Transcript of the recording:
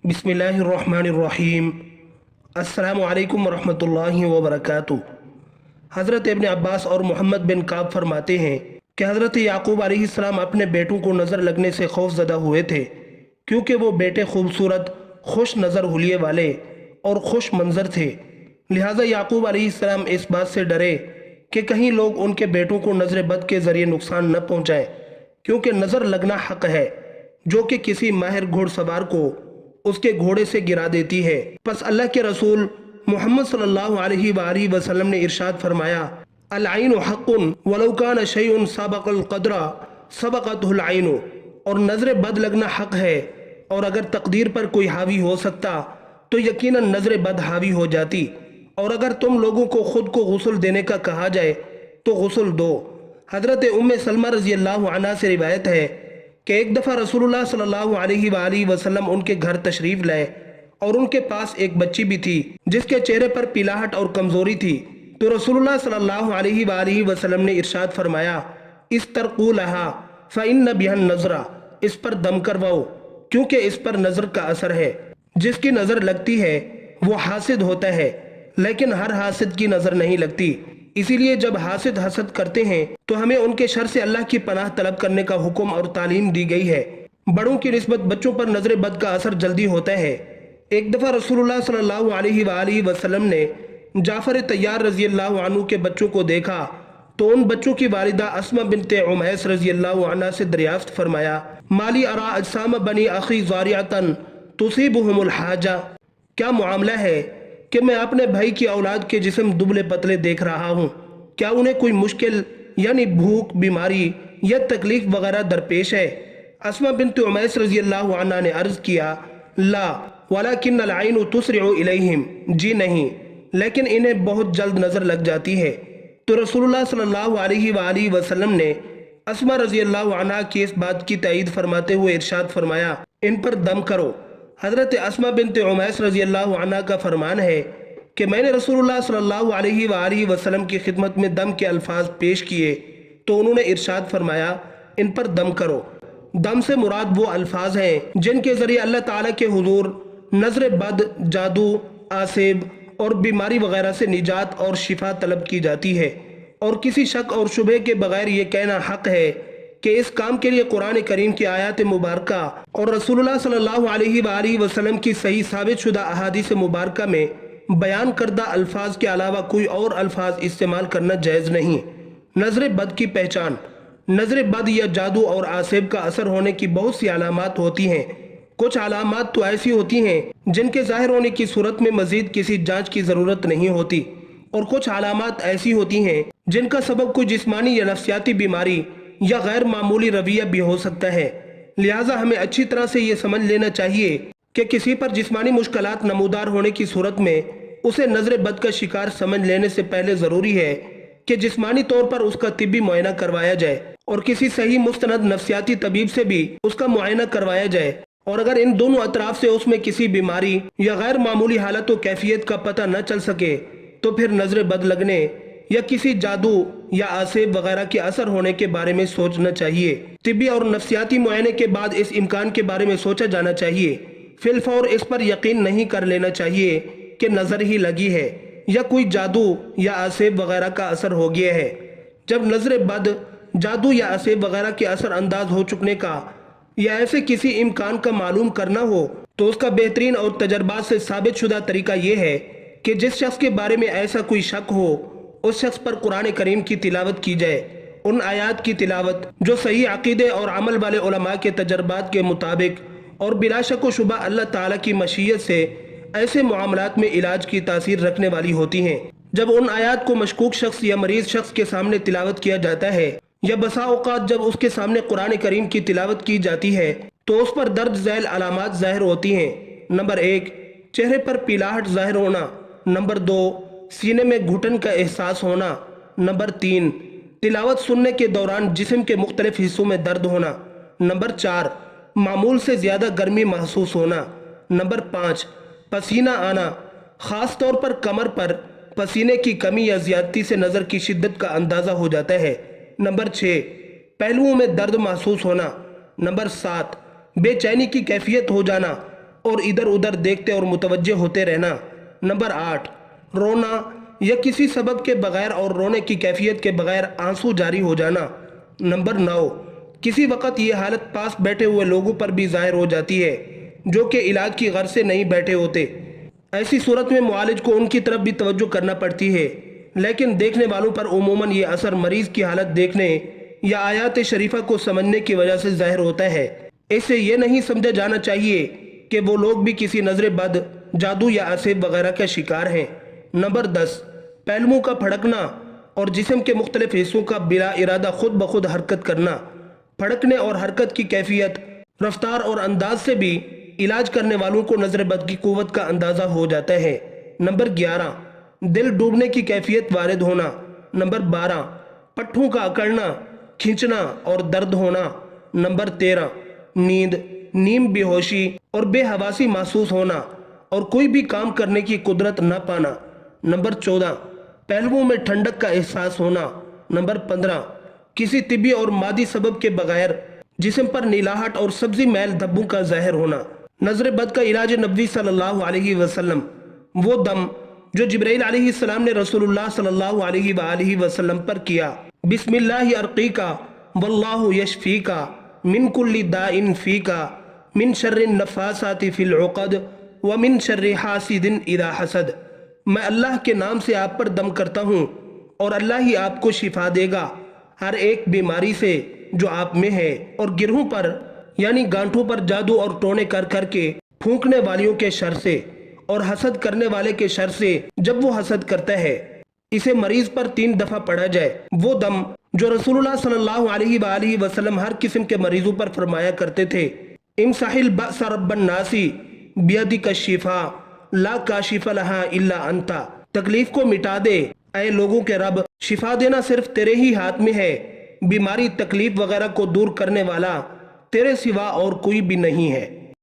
बिस्मिल्लाहिर्रहमानिर्रहीम। अस्सलामु अलैकुम वरहमतुल्लाहि वबरकातुहू। हज़रत इब्न अब्बास और मोहम्मद बिन काब फरमाते हैं कि हज़रत याकूब अलैहिस्सलाम अपने बेटों को नज़र लगने से खौफज़दा हुए थे, क्योंकि वो बेटे खूबसूरत, खुश नज़र हुलिये वाले और खुश मंजर थे। लिहाजा याकूब अलैहिस्सलाम इस बात से डरे कि कहीं लोग उनके बेटों को नज़र बद के ज़रिए नुकसान न पहुँचाएँ, क्योंकि नज़र लगना हक़ है जो कि किसी माहिर घोड़सवार को उसके घोड़े से गिरा देती है। बस अल्लाह के रसूल मोहम्मद सल्लल्लाहु अलैहि वसल्लम ने इरशाद फरमाया, अल ऐनु हक़्क़ुन वलौ कान शैउन सबक़ल क़द्रा सबक़तहुल ऐनु। और नज़र बद लगना हक़ है, और अगर तकदीर पर कोई हावी हो सकता तो यकीनन नज़र बद हावी हो जाती। और अगर तुम लोगों को खुद को गुस्ल देने का कहा जाए तो गुस्ल दो। हज़रत उम्मे सलमा रज़ी अल्लाह अन्हा से रिवायत है कि एक दफ़ा रसूलुल्लाह सल्लल्लाहु अलैहि वसल्लम उनके घर तशरीफ़ लाए और उनके पास एक बच्ची भी थी जिसके चेहरे पर पीलाहट और कमज़ोरी थी। तो रसूलुल्लाह सल्लल्लाहु अलैहि वसल्लम ने इरशाद फरमाया, इस्तरक़ू लहा फ़इन्न बिहन नज़रा। इस पर दम करवाओ, क्योंकि इस पर नज़र का असर है। जिसकी नज़र लगती है वो हासिद होता है, लेकिन हर हासिद की नज़र नहीं लगती। इसीलिए जब हासिद हसद करते हैं तो हमें उनके शर से अल्लाह की पनाह तलब करने का हुक्म और तालीम दी गई है। बड़ों की निस्बत बच्चों पर नजर बद का असर जल्दी होता है। एक दफ़ा रसूलुल्लाह सल्लल्लाहु अलैहि वसल्लम ने जाफर तैयार रज़ी अल्लाह अन्हु के बच्चों को देखा तो उन बच्चों की वालिदा अस्मा बिन्ते उमैस रज़ी अल्लाह अन्हा से दरियाफ्त फरमाया, माली अरा अजसाम बनी अखी ज़ारिअतन तुसीबुहुमुल हाजा। क्या मामला है कि मैं अपने भाई की औलाद के जिस्म दुबले पतले देख रहा हूँ, क्या उन्हें कोई मुश्किल यानी भूख, बीमारी या तकलीफ वगैरह दरपेश है? अस्मा बिन्त उमैस रज़ी अल्लाह अन्हा ने अर्ज़ किया, ला वलाकिन्नल ऐनु तुस्रिउ इलैहिम। जी नहीं, लेकिन इन्हें बहुत जल्द नज़र लग जाती है। तो रसूलुल्लाह सल्लल्लाहु अलैहि वसल्लम ने अस्मा रज़ी अल्लाह अन्हा की इस बात की तायीद फरमाते हुए इरशाद फरमाया, इन पर दम करो। हज़रत अस्मा बिन्त उमैस रज़ी अल्लाह अन्हा का फरमान है कि मैंने रसूलुल्लाह सल्लल्लाहु अलैहि वसल्लम की खिदमत में दम के अल्फाज पेश किए तो उन्होंने इरशाद फरमाया, इन पर दम करो। दम से मुराद वो अल्फाज हैं जिनके ज़रिए अल्लाह ताला के हुजूर नज़र बद, जादू, आसेब और बीमारी वगैरह से निजात और शिफा तलब की जाती है। और किसी शक और शुबे के बगैर ये कहना हक़ है कि इस काम के लिए कुरान करीम की आयत मुबारका और रसूलुल्लाह सल्लल्लाहु अलैहि वसल्लम की सही साबित शुदा अहादीस मुबारका में बयान करदा अल्फाज के अलावा कोई और अल्फाज इस्तेमाल करना जायज़ नहीं। नज़र बद की पहचान। नज़र बद या जादू और आसेब का असर होने की बहुत सी अलामात होती हैं। कुछ अलामात तो ऐसी होती हैं जिनके ज़ाहिर होने की सूरत में मज़ीद किसी जांच की ज़रूरत नहीं होती, और कुछ अलामात ऐसी होती हैं जिनका सबब कोई जिस्मानी या नफ्सियाती बीमारी या गैर मामूली रवैया भी हो सकता है। लिहाजा हमें अच्छी तरह से ये समझ लेना चाहिए कि किसी पर जिस्मानी मुश्किलात नमूदार होने की सूरत में उसे नज़र बद का शिकार समझ लेने से पहले ज़रूरी है कि जिस्मानी तौर पर उसका तिब्बी मुआयना करवाया जाए और किसी सही मुस्तनद नफ्सियाती तबीब से भी उसका मुआयना करवाया जाए। और अगर इन दोनों अतराफ से उसमें किसी बीमारी या गैर मामूली हालत व कैफियत का पता न चल सके तो फिर नज़र बद लगने या किसी जादू या आसेब वगैरह के असर होने के बारे में सोचना चाहिए। तिब्बी और नफ्सियाती मुआयने के बाद इस इम्कान के बारे में सोचा जाना चाहिए। फिलफौर इस पर यकीन नहीं कर लेना चाहिए कि नज़र ही लगी है या कोई जादू या आसेब वगैरह का असर हो गया है। जब नज़र बद, जादू या आसेब वगैरह के असर अंदाज हो चुकने का या ऐसे किसी इम्कान का मालूम करना हो तो उसका बेहतरीन और तजर्बात से साबित शुदा तरीका यह है कि जिस शख्स के बारे में ऐसा कोई शक हो उस शख्स पर कुरान करीम की तिलावत की जाए। उन आयात की तिलावत जो सही अकीदे और अमल वाले उलमा के तजर्बात के मुताबिक और बिला शक व शुबा अल्लाह ताला की मशीयत से ऐसे मामलात में इलाज की तासीर रखने वाली होती हैं। जब उन आयात को मशकूक शख्स या मरीज शख्स के सामने तिलावत किया जाता है या बसा औकात जब उसके सामने कुरान करीम की तिलावत की जाती है तो उस पर दर्ज झैल अलामात ज़ाहिर होती हैं। नंबर 1, चेहरे पर पीलाहट ज़ाहिर होना। नंबर 2, सीने में घुटन का एहसास होना। नंबर 3, तिलावत सुनने के दौरान जिस्म के मुख्तलिफ हिस्सों में दर्द होना। नंबर 4, मामूल से ज़्यादा गर्मी महसूस होना। नंबर 5, पसीना आना, ख़ास तौर पर कमर पर पसीने की कमी या ज़्यादती से नज़र की शिद्दत का अंदाज़ा हो जाता है। नंबर 6, पहलुओं में दर्द महसूस होना। नंबर 7, बेचैनी की कैफियत हो जाना। اور ادھر ادھر دیکھتے اور متوجہ ہوتے رہنا۔ نمبر 8، رونا یا کسی سبب کے بغیر اور رونے کی کیفیت کے بغیر آنسو جاری ہو جانا۔ نمبر 9، کسی وقت یہ حالت پاس بیٹھے ہوئے لوگوں پر بھی ظاہر ہو جاتی ہے جو کہ علاج کی غرض سے نہیں بیٹھے ہوتے۔ ایسی صورت میں معالج کو ان کی طرف بھی توجہ کرنا پڑتی ہے، لیکن دیکھنے والوں پر عموماً یہ اثر مریض کی حالت دیکھنے یا آیات شریفہ کو سمجھنے کی وجہ سے ظاہر ہوتا ہے۔ اس سے یہ نہیں سمجھا جانا چاہیے کہ وہ لوگ بھی کسی نظر بد، جادو یا اسیب وغیرہ کا شکار ہیں۔ نمبر 10، پہلوؤں کا پھڑکنا اور جسم کے مختلف حصوں کا بلا ارادہ خود بخود حرکت کرنا۔ پھڑکنے اور حرکت کی کیفیت، رفتار اور انداز سے بھی علاج کرنے والوں کو نظر بد کی قوت کا اندازہ ہو جاتا ہے۔ نمبر 11، دل ڈوبنے کی کیفیت وارد ہونا۔ نمبر 12، پٹھوں کا اکڑنا، کھینچنا اور درد ہونا۔ نمبر 13، نیند، نیم بے ہوشی اور بے حواسی محسوس ہونا اور کوئی بھی کام کرنے کی قدرت نہ پانا۔ نمبر 14، پہلوؤں میں ٹھنڈک کا احساس ہونا۔ نمبر 15، کسی طبی اور مادی سبب کے بغیر جسم پر نیلاہٹ اور سبزی میل دھبوں کا ظاہر ہونا۔ نظر بد کا علاج نبوی صلی اللہ علیہ وسلم، وہ دم جو جبرائیل علیہ السلام نے رسول اللہ صلی اللہ علیہ وآلہ وسلم پر کیا، بسم اللہ ارقیکا واللہ یشفیکا من کل داء فیکا من شر النفاسات فی العقد ومن شر حاسد اذا حسد۔ میں اللہ کے نام سے آپ پر دم کرتا ہوں اور اللہ ہی آپ کو شفا دے گا ہر ایک بیماری سے جو آپ میں ہے، اور گرہوں پر یعنی گانٹھوں پر جادو اور ٹونے کر کر کے پھونکنے والیوں کے شر سے، اور حسد کرنے والے کے شر سے جب وہ حسد کرتا ہے۔ اسے مریض پر 3 دفعہ پڑھا جائے، وہ دم جو رسول اللہ صلی اللہ علیہ وآلہ وسلم ہر قسم کے مریضوں پر فرمایا کرتے تھے، امسح البأس رب الناس بیدک الشفاء لا کاشف لہا الا انت۔ تکلیف کو مٹا دے اے لوگوں کے رب، شفا دینا صرف تیرے ہی ہاتھ میں ہے، بیماری تکلیف وغیرہ کو دور کرنے والا تیرے سوا اور کوئی بھی نہیں ہے۔